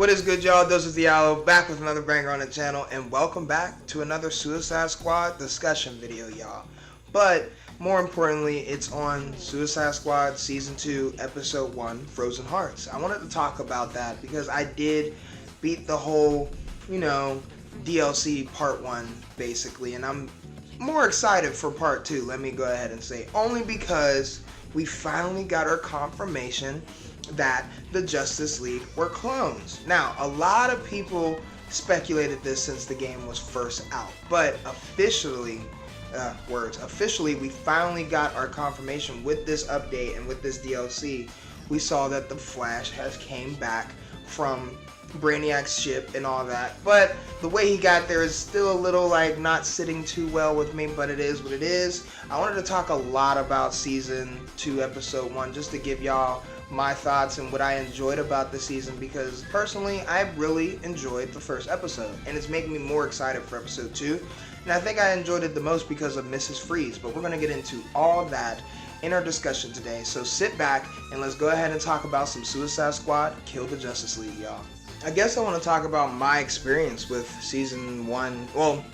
What is good, y'all? DoseofDiallo back with another banger on the channel, and welcome back to another Suicide Squad discussion video, y'all. But more importantly, it's on Suicide Squad Season 2, Episode 1, Frozen Hearts. I wanted to talk about that because I did beat the whole, DLC Part 1, basically, and I'm more excited for Part 2, let me go ahead and say, only because we finally got our confirmation that the Justice League were clones. Now, a lot of people speculated this since the game was first out, but officially, we finally got our confirmation with this update and with this DLC. We saw that the Flash has came back from Brainiac's ship and all that, but the way he got there is still a little not sitting too well with me, but it is what it is. I wanted to talk a lot about Season 2, Episode 1, just to give y'all my thoughts and what I enjoyed about the season, because personally I really enjoyed the first episode and it's making me more excited for Episode 2, and I think I enjoyed it the most because of Mrs. Freeze. But we're going to get into all that in our discussion today, so sit back and let's go ahead and talk about some Suicide Squad Kill the Justice League, y'all. I guess I want to talk about my experience with Season 1, well,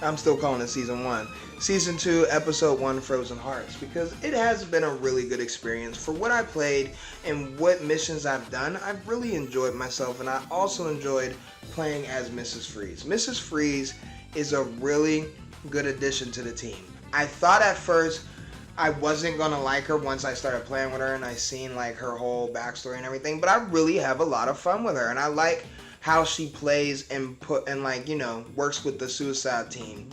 I'm still calling it Season 1. Season 2, Episode 1, Frozen Hearts, because it has been a really good experience. For what I played and what missions I've done, I've really enjoyed myself, and I also enjoyed playing as Mrs. Freeze. Mrs. Freeze is a really good addition to the team. I thought at first I wasn't going to like her once I started playing with her and I seen her whole backstory and everything, but I really have a lot of fun with her, and I like how she plays and works with the Suicide team.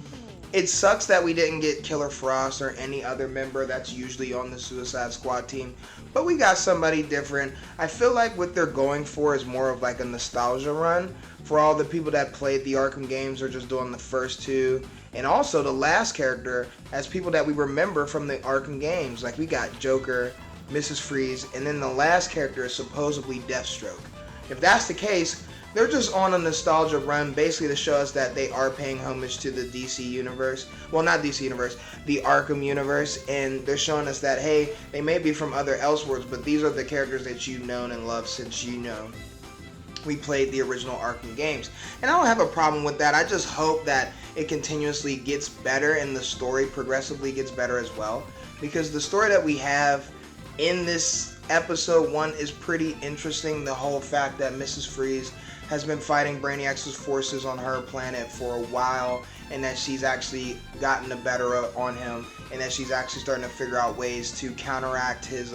It sucks that we didn't get Killer Frost or any other member that's usually on the Suicide Squad team, but we got somebody different. I feel like what they're going for is more of a nostalgia run for all the people that played the Arkham games or just doing the first two, and also the last character as people that we remember from the Arkham games. We got Joker, Mrs. Freeze, and then the last character is supposedly Deathstroke. If that's the case, they're just on a nostalgia run, basically to show us that they are paying homage to the DC universe. Well, not DC universe, the Arkham universe, and they're showing us that, hey, they may be from other Elseworlds, but these are the characters that you've known and loved since we played the original Arkham games. And I don't have a problem with that. I just hope that it continuously gets better and the story progressively gets better as well, because the story that we have in this Episode 1 is pretty interesting. The whole fact that Mrs. Freeze has been fighting Brainiac's forces on her planet for a while, and that she's actually gotten the better on him, and that she's actually starting to figure out ways to counteract his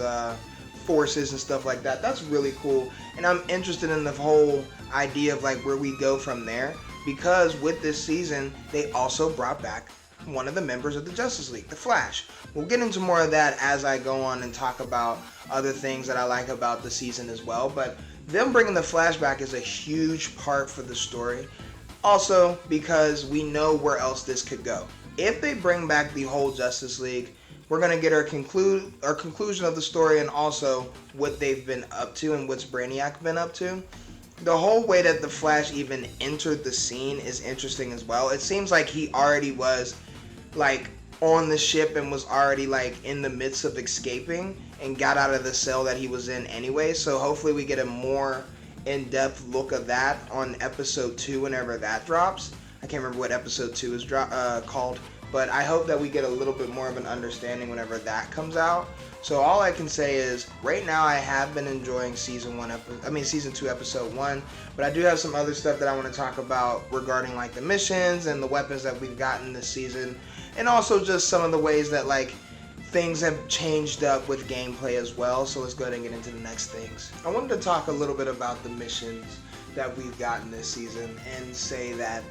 forces and stuff like that. That's really cool, and I'm interested in the whole idea of where we go from there, because with this season they also brought back one of the members of the Justice League, the Flash. We'll get into more of that as I go on and talk about other things that I like about the season as well, but them bringing the Flash back is a huge part for the story. Also, because we know where else this could go. If they bring back the whole Justice League, we're going to get our conclusion of the story, and also what they've been up to and what's Brainiac been up to. The whole way that the Flash even entered the scene is interesting as well. It seems like he already was on the ship and was already in the midst of escaping and got out of the cell that he was in anyway, so hopefully we get a more in-depth look of that on Episode 2 whenever that drops. I can't remember what Episode 2 is called, but I hope that we get a little bit more of an understanding whenever that comes out. So all I can say is, right now I have been enjoying Season 2, Episode 1, but I do have some other stuff that I want to talk about regarding the missions and the weapons that we've gotten this season, and also just some of the ways that things have changed up with gameplay as well. So let's go ahead and get into the next things. I wanted to talk a little bit about the missions that we've gotten this season and say that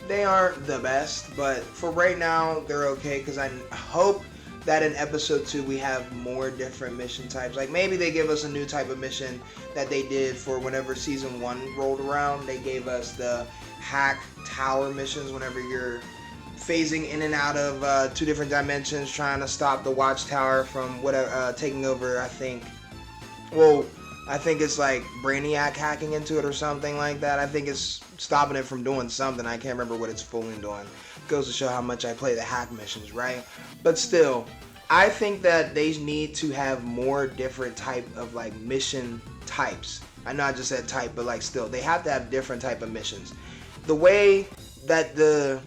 they aren't the best, but for right now they're okay, because I hope that in Episode 2 we have more different mission types. Maybe they give us a new type of mission that they did for whenever Season 1 rolled around. They gave us the hack tower missions whenever you're phasing in and out of 2 different dimensions, trying to stop the Watchtower from taking over. I think it's Brainiac hacking into it or something like that. I think it's stopping it from doing something. I can't remember what it's fooling doing. Goes to show how much I play the hack missions, right? But still, I think that they need to have more different type of mission types I know I just said type, but like still, they have to have different type of missions. The way that the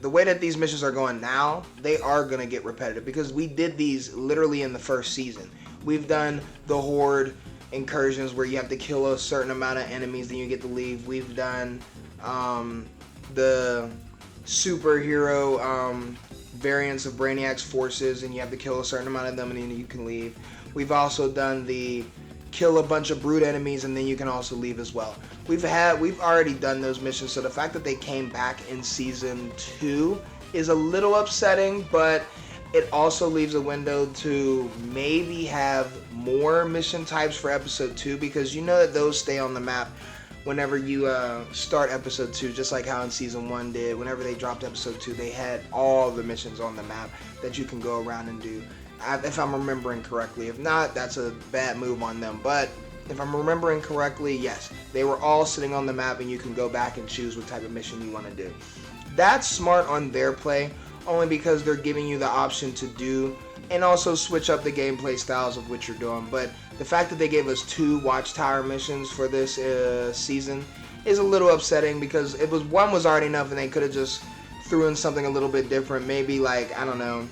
way that these missions are going now, they are gonna get repetitive because we did these literally in the first season. We've done the horde incursions where you have to kill a certain amount of enemies, then you get to leave. We've done the superhero variants of Brainiac's forces, and you have to kill a certain amount of them, and then you can leave. We've also done the kill a bunch of brute enemies, and then you can also leave as well. We've already done those missions, so the fact that they came back in season 2 is a little upsetting, but it also leaves a window to maybe have more mission types for episode 2, because you know that those stay on the map whenever you start episode 2, just like how in season 1 did. Whenever they dropped episode 2, they had all the missions on the map that you can go around and do, if I'm remembering correctly. If not, that's a bad move on them, but if I'm remembering correctly, yes, they were all sitting on the map, and you can go back and choose what type of mission you want to do. That's smart on their play, only because they're giving you the option to do and also switch up the gameplay styles of what you're doing. But the fact that they gave us 2 Watchtower missions for this season is a little upsetting, because one was already enough, and they could have just threw in something a little bit different. Maybe like, I don't know.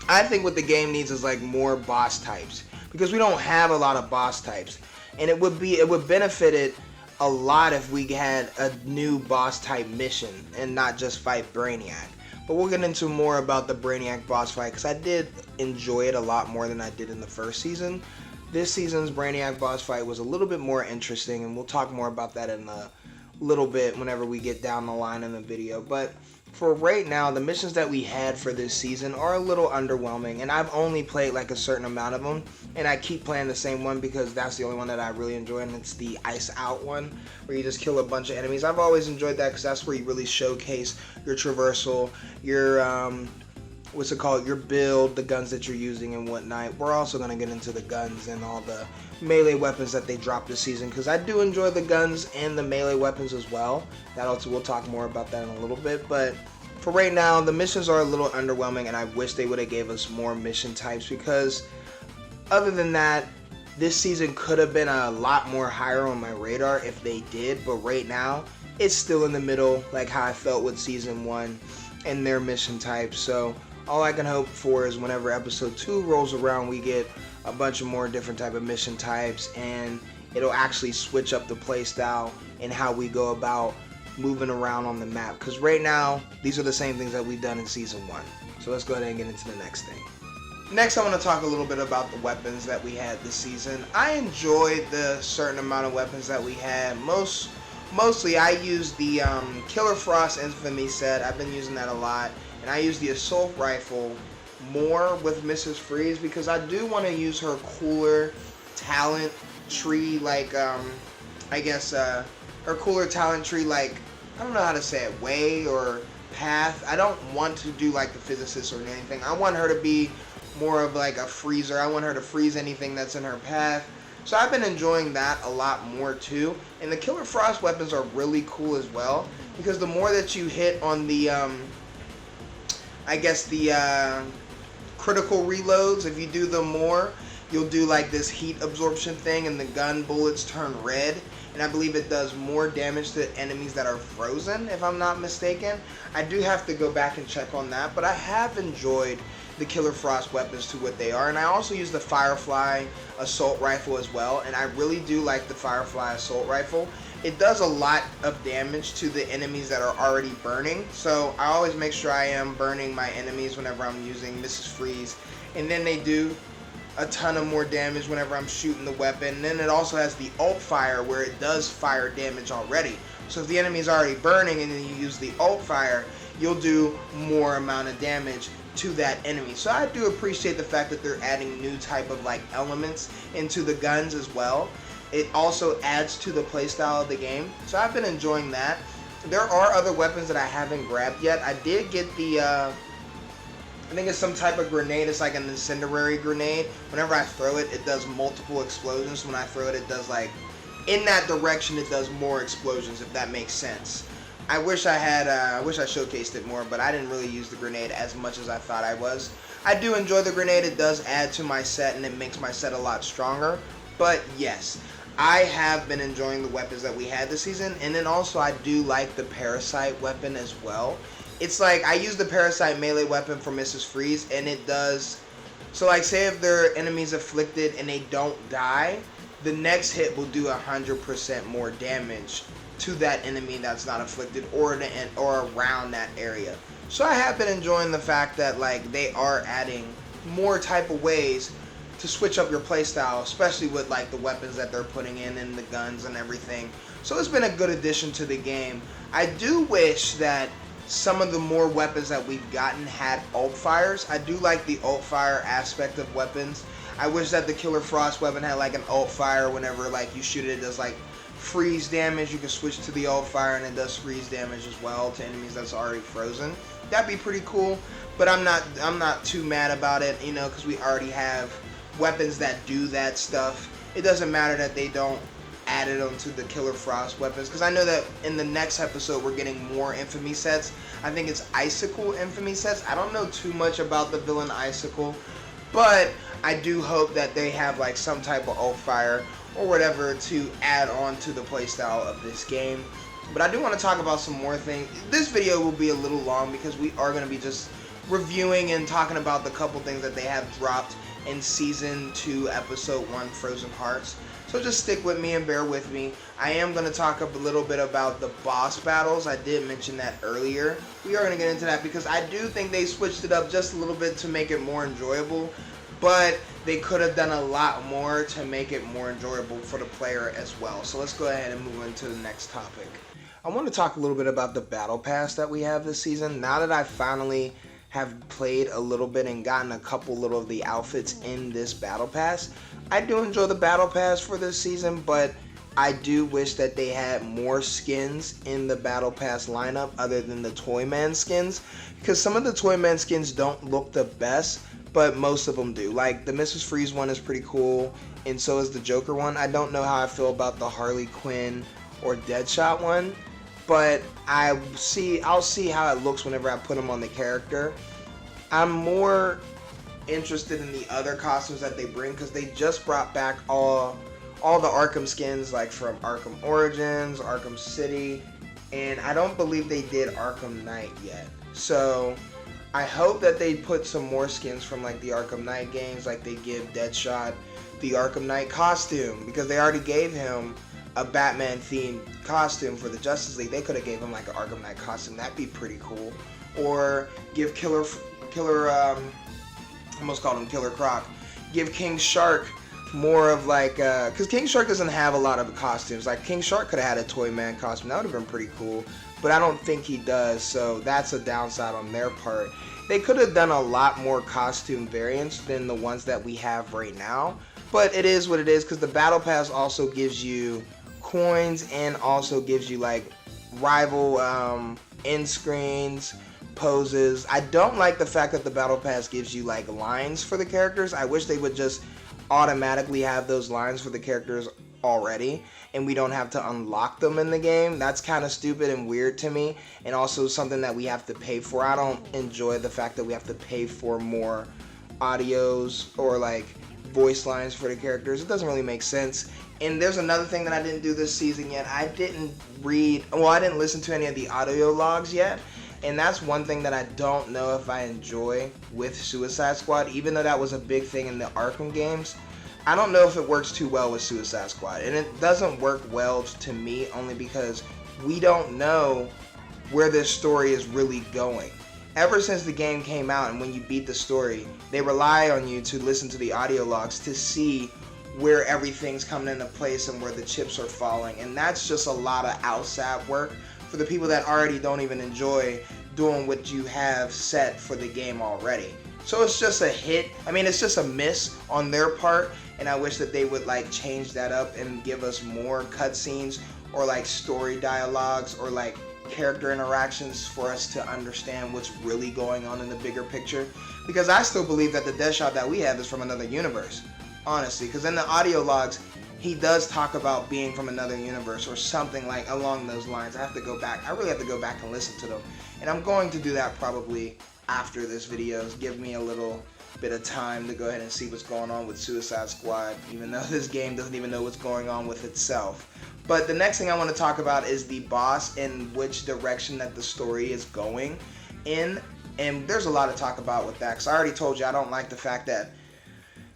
I think what the game needs is like more boss types, because we don't have a lot of boss types, and it would benefit it a lot if we had a new boss type mission and not just fight Brainiac. But we'll get into more about the Brainiac boss fight, because I did enjoy it a lot more than I did in the first season. This season's Brainiac boss fight was a little bit more interesting, and we'll talk more about that in a little bit whenever we get down the line in the video. But for right now, the missions that we had for this season are a little underwhelming, and I've only played like a certain amount of them, and I keep playing the same one because that's the only one that I really enjoy, and it's the Ice Out one, where you just kill a bunch of enemies. I've always enjoyed that because that's where you really showcase your traversal, your your build, the guns that you're using and whatnot. We're also going to get into the guns and all the melee weapons that they dropped this season, because I do enjoy the guns and the melee weapons as well. We'll talk more about that in a little bit, but for right now, the missions are a little underwhelming, and I wish they would have gave us more mission types, because other than that, this season could have been a lot more higher on my radar if they did. But right now, it's still in the middle, like how I felt with season 1 and their mission types. So all I can hope for is whenever episode 2 rolls around, we get a bunch of more different type of mission types, and it'll actually switch up the play style and how we go about moving around on the map. Because right now, these are the same things that we've done in season 1. So let's go ahead and get into the next thing. Next, I want to talk a little bit about the weapons that we had this season. I enjoyed the certain amount of weapons that we had. Mostly, I used the Killer Frost Infamy set. I've been using that a lot. And I use the Assault Rifle more with Mrs. Freeze, because I do want to use her cooler talent tree, like, her cooler talent tree, like, I don't know how to say it, way or path. I don't want to do like the physicist or anything. I want her to be more of like a freezer. I want her to freeze anything that's in her path. So I've been enjoying that a lot more too. And the Killer Frost weapons are really cool as well, because the more that you hit on the critical reloads, if you do them more, you'll do like this heat absorption thing, and the gun bullets turn red, and I believe it does more damage to enemies that are frozen, if I'm not mistaken. I do have to go back and check on that, but I have enjoyed the Killer Frost weapons to what they are. And I also use the Firefly Assault Rifle as well, and I really do like the Firefly Assault Rifle. It does a lot of damage to the enemies that are already burning, so I always make sure I am burning my enemies whenever I'm using Mrs. Freeze, and then they do a ton of more damage whenever I'm shooting the weapon. And then it also has the alt fire, where it does fire damage already. So if the enemy is already burning and then you use the alt fire, you'll do more amount of damage to that enemy. So I do appreciate the fact that they're adding new type of like elements into the guns as well. It also adds to the playstyle of the game. So I've been enjoying that. There are other weapons that I haven't grabbed yet. I did get the I think it's some type of grenade. It's like an incendiary grenade. Whenever I throw it, it does multiple explosions. When I throw it, it does like, in that direction, it does more explosions, if that makes sense. I wish I showcased it more, but I didn't really use the grenade as much as I thought I was. I do enjoy the grenade. It does add to my set, and it makes my set a lot stronger. But yes, I have been enjoying the weapons that we had this season, and then also I do like the Parasite weapon as well. It's like I use the Parasite melee weapon for Mrs. Freeze, and it does. So like, say if their enemies afflicted and they don't die, the next hit will do 100% more damage to that enemy that's not afflicted or around that area. So I have been enjoying the fact that like they are adding more type of ways to switch up your playstyle, especially with like the weapons that they're putting in and the guns and everything. So it's been a good addition to the game. I do wish that some of the more weapons that we've gotten had ult fires. I do like the ult fire aspect of weapons. I wish that the Killer Frost weapon had like an ult fire whenever like you shoot it, it does like freeze damage. You can switch to the ult fire and it does freeze damage as well to enemies that's already frozen. That'd be pretty cool, but I'm not too mad about it, you know, because we already have weapons that do that stuff. It doesn't matter that they don't add it onto the Killer Frost weapons, because I know that in the next episode we're getting more Infamy sets. I think it's Icicle Infamy sets. I don't know too much about the villain Icicle, but I do hope that they have like some type of ult fire or whatever to add on to the playstyle of this game. But I do want to talk about some more things. This video will be a little long because we are going to be just reviewing and talking about the couple things that they have dropped in Season 2, Episode 1, Frozen Hearts. So just stick with me and bear with me. I am going to talk a little bit about the boss battles. I did mention that earlier. We are going to get into that because I do think they switched it up just a little bit to make it more enjoyable. But they could have done a lot more to make it more enjoyable for the player as well. So let's go ahead and move into the next topic. I want to talk a little bit about the Battle Pass that we have this season. Now that I finally have played a little bit and gotten a couple little of the outfits in this Battle Pass, I do enjoy the Battle Pass for this season, but I do wish that they had more skins in the Battle Pass lineup other than the Toyman skins, because some of the Toyman skins don't look the best, but most of them do. Like the Mrs. Freeze one is pretty cool, and so is the Joker one. I don't know how I feel about the Harley Quinn or Deadshot one, but I'll see how it looks whenever I put them on the character. I'm more interested in the other costumes that they bring, because they just brought back all the Arkham skins, like from Arkham Origins, Arkham City, and I don't believe they did Arkham Knight yet. So I hope that they put some more skins from like the Arkham Knight games, like they give Deadshot the Arkham Knight costume, because they already gave him a Batman themed costume for the Justice League. They could have gave him like an Arkham Knight costume. That'd be pretty cool. Or give almost called him Killer Croc. Give King Shark more of like, because King Shark doesn't have a lot of costumes. Like King Shark could have had a Toyman costume. That would have been pretty cool. But I don't think he does, so that's a downside on their part. They could have done a lot more costume variants than the ones that we have right now. But it is what it is, because the Battle Pass also gives you coins and also gives you like rival end screens, poses. I don't like the fact that the Battle Pass gives you like lines for the characters. I wish they would just automatically have those lines for the characters already, and we don't have to unlock them in the game. That's kind of stupid and weird to me, and also something that we have to pay for. I don't enjoy the fact that we have to pay for more audios or like voice lines for the characters. It doesn't really make sense. And there's another thing that I didn't do this season yet. I didn't listen to any of the audio logs yet. And that's one thing that I don't know if I enjoy with Suicide Squad, even though that was a big thing in the Arkham games. I don't know if it works too well with Suicide Squad. And it doesn't work well to me only because we don't know where this story is really going. Ever since the game came out and when you beat the story, they rely on you to listen to the audio logs to see where everything's coming into place and where the chips are falling. And that's just a lot of outside work for the people that already don't even enjoy doing what you have set for the game already. So it's just a hit. I mean, it's just a miss on their part, and I wish that they would like change that up and give us more cutscenes or like story dialogues or like character interactions for us to understand what's really going on in the bigger picture. Because I still believe that the Deadshot that we have is from another universe, honestly, because in the audio logs he does talk about being from another universe or something like along those lines. I really have to go back and listen to them, and I'm going to do that probably after this video. Give me a little bit of time to go ahead and see what's going on with Suicide Squad, even though this game doesn't even know what's going on with itself. But the next thing I want to talk about is the boss and which direction that the story is going in. And there's a lot to talk about with that, because I already told you I don't like the fact that,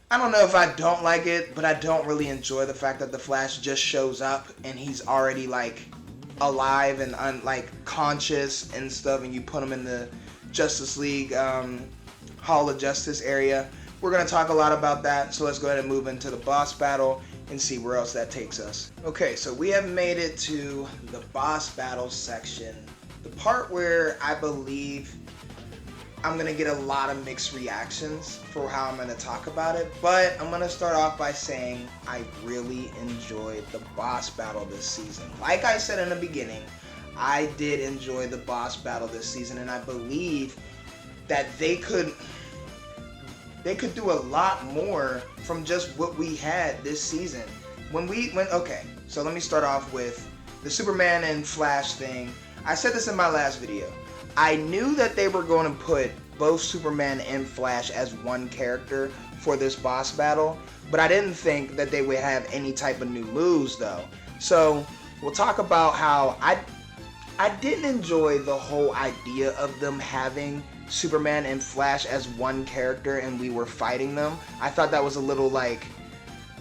I don't know if I don't like it, but I don't really enjoy the fact that the Flash just shows up and he's already like alive and like conscious and stuff, and you put him in the Justice League Hall of Justice area. We're going to talk a lot about that, so let's go ahead and move into the boss battle and see where else that takes us. Okay, so we have made it to the boss battle section, the part where I believe I'm going to get a lot of mixed reactions for how I'm going to talk about it, but I'm going to start off by saying I really enjoyed the boss battle this season. Like I said in the beginning, I did enjoy the boss battle this season, and I believe that they could do a lot more from just what we had this season. Okay, so let me start off with the Superman and Flash thing. I said this in my last video. I knew that they were going to put both Superman and Flash as one character for this boss battle, but I didn't think that they would have any type of new moves though. So we'll talk about how I didn't enjoy the whole idea of them having Superman and Flash as one character and we were fighting them. I thought that was a little like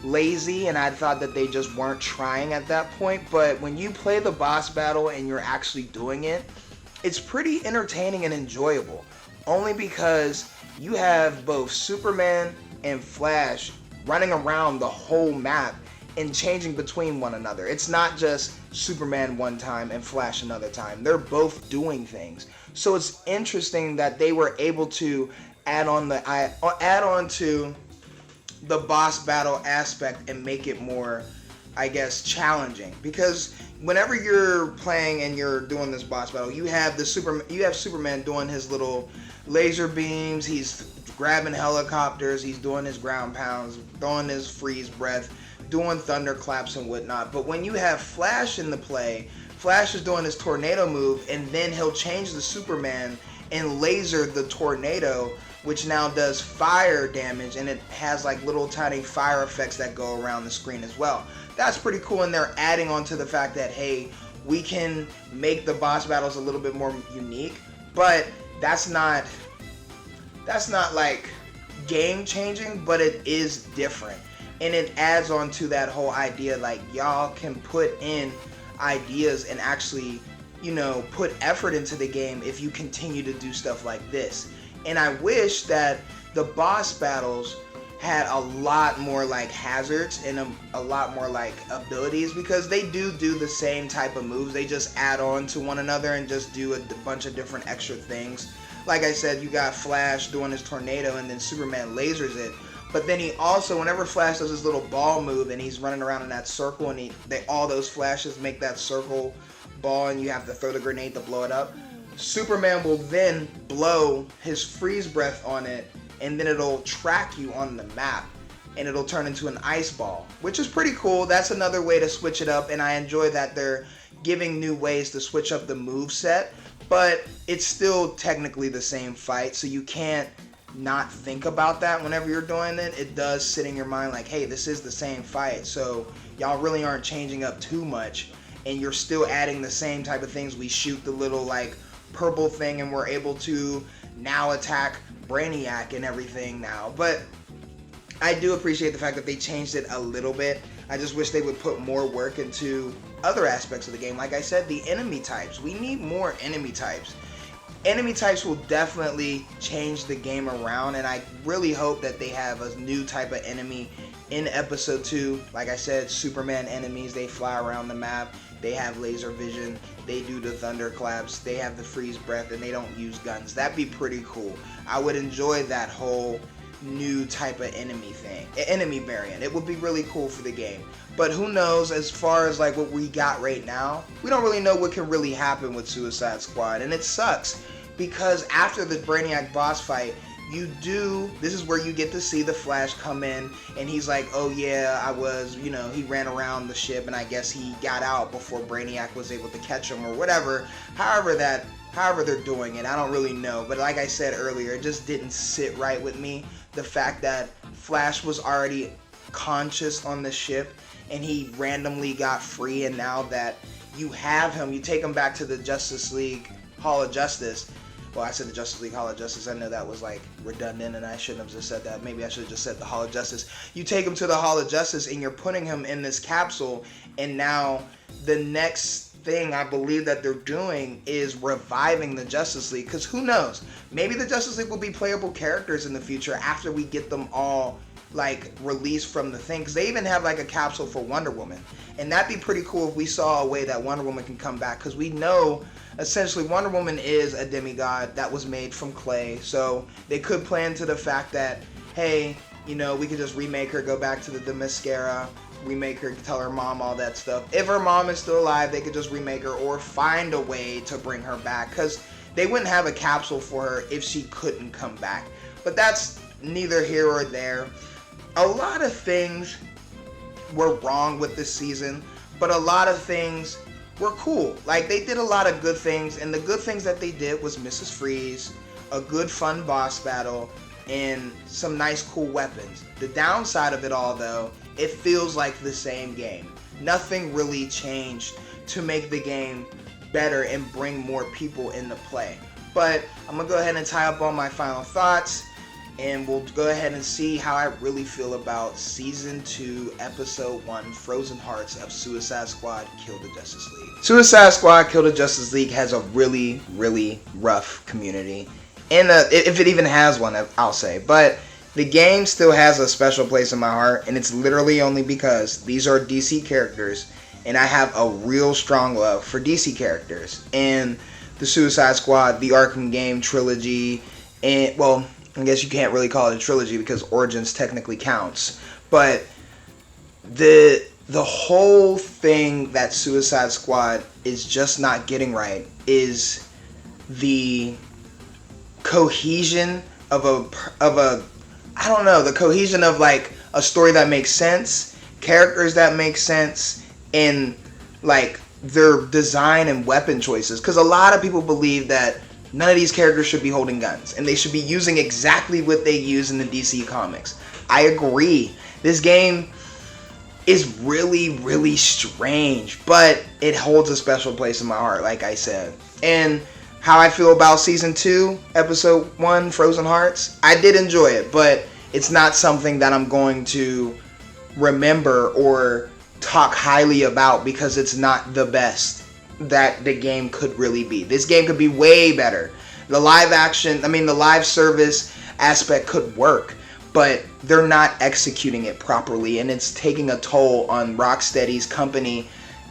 lazy, and I thought that they just weren't trying at that point. But when you play the boss battle and you're actually doing it, it's pretty entertaining and enjoyable, only because you have both Superman and Flash running around the whole map and changing between one another. It's not just Superman one time and Flash another time. They're both doing things. So it's interesting that they were able to add on to the boss battle aspect and make it more, I guess, challenging. Because whenever you're playing and you're doing this boss battle, you have Superman doing his little laser beams, he's grabbing helicopters, he's doing his ground pounds, throwing his freeze breath, doing thunderclaps and whatnot. But when you have Flash in the play, Flash is doing his tornado move, and then he'll change the Superman and laser the tornado, which now does fire damage, and it has like little tiny fire effects that go around the screen as well. That's pretty cool, and they're adding on to the fact that, hey, we can make the boss battles a little bit more unique, but that's not like game changing, but it is different. And it adds on to that whole idea, like, y'all can put in ideas and actually, put effort into the game if you continue to do stuff like this. And I wish that the boss battles had a lot more like hazards and a lot more like abilities, because they do the same type of moves. They just add on to one another and just do a bunch of different extra things. Like I said, you got Flash doing his tornado and then Superman lasers it. But then he also, whenever Flash does his little ball move and he's running around in that circle, and all those flashes make that circle ball, and you have to throw the grenade to blow it up, Superman will then blow his freeze breath on it, and then it'll track you on the map, and it'll turn into an ice ball, which is pretty cool. That's another way to switch it up, and I enjoy that they're giving new ways to switch up the move set, but it's still technically the same fight, so you can't not think about that whenever you're doing it. It does sit in your mind like, hey, this is the same fight, so y'all really aren't changing up too much, and you're still adding the same type of things. We shoot the little like purple thing, and we're able to now attack Brainiac and everything now. But I do appreciate the fact that they changed it a little bit. I just wish they would put more work into other aspects of the game. Like I said, the enemy types. We need more enemy types. Enemy types will definitely change the game around, and I really hope that they have a new type of enemy in episode 2. Like I said, Superman enemies, they fly around the map, they have laser vision, they do the thunderclaps, they have the freeze breath, and they don't use guns. That'd be pretty cool. I would enjoy that whole new type of enemy variant. It would be really cool for the game. But who knows, as far as like what we got right now, we don't really know what can really happen with Suicide Squad, and it sucks, because after the Brainiac boss fight, this is where you get to see the Flash come in, and he's like, oh yeah, he ran around the ship, and I guess he got out before Brainiac was able to catch him, or whatever. However they're doing it, I don't really know. But like I said earlier, it just didn't sit right with me the fact that Flash was already conscious on the ship and he randomly got free, and now that you have him, you take him back to the Justice League Hall of Justice. Well, I said the Justice League Hall of Justice. I know that was like redundant and I shouldn't have just said that. Maybe I should have just said the Hall of Justice. You take him to the Hall of Justice and you're putting him in this capsule, and now the next thing I believe that they're doing is reviving the Justice League, because who knows, maybe the Justice League will be playable characters in the future after we get them all like released from the thing, because they even have like a capsule for Wonder Woman, and that'd be pretty cool if we saw a way that Wonder Woman can come back, because we know essentially Wonder Woman is a demigod that was made from clay, so they could play into the fact that, hey, you know, we could just remake her, go back to the Themyscira, remake her, tell her mom all that stuff. If her mom is still alive, they could just remake her or find a way to bring her back, because they wouldn't have a capsule for her if she couldn't come back. But that's neither here or there. A lot of things were wrong with this season, but a lot of things were cool. Like, they did a lot of good things, and the good things that they did was Mrs. Freeze, a good fun boss battle, and some nice cool weapons. The downside of it all, though, it feels like the same game. Nothing really changed to make the game better and bring more people into play. But I'm gonna go ahead and tie up all my final thoughts, and we'll go ahead and see how I really feel about Season 2, Episode 1, Frozen Hearts of Suicide Squad Kill the Justice League. Suicide Squad Kill the Justice League has a really, really rough community. And if it even has one, I'll say. But the game still has a special place in my heart, and it's literally only because these are DC characters, and I have a real strong love for DC characters. And the Suicide Squad, the Arkham game trilogy, and, well, I guess you can't really call it a trilogy because Origins technically counts. But the whole thing that Suicide Squad is just not getting right is the cohesion of a I don't know, the cohesion of like a story that makes sense, characters that make sense, and like their design and weapon choices. Because a lot of people believe that none of these characters should be holding guns, and they should be using exactly what they use in the DC comics. I agree. This game is really, really strange, but it holds a special place in my heart, like I said. And how I feel about Season 2, Episode 1, Frozen Hearts, I did enjoy it, but it's not something that I'm going to remember or talk highly about because it's not the best that the game could really be. This game could be way better. The live service aspect could work, but they're not executing it properly, and it's taking a toll on Rocksteady's company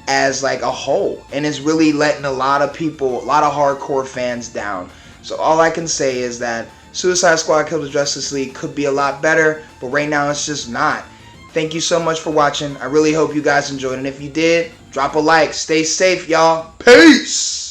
as like a whole, and it's really letting a lot of people, a lot of hardcore fans down. So all I can say is that Suicide Squad Kill the Justice League could be a lot better, but right now it's just not. Thank you so much for watching. I really hope you guys enjoyed, and if you did, drop a like. Stay safe, y'all. Peace!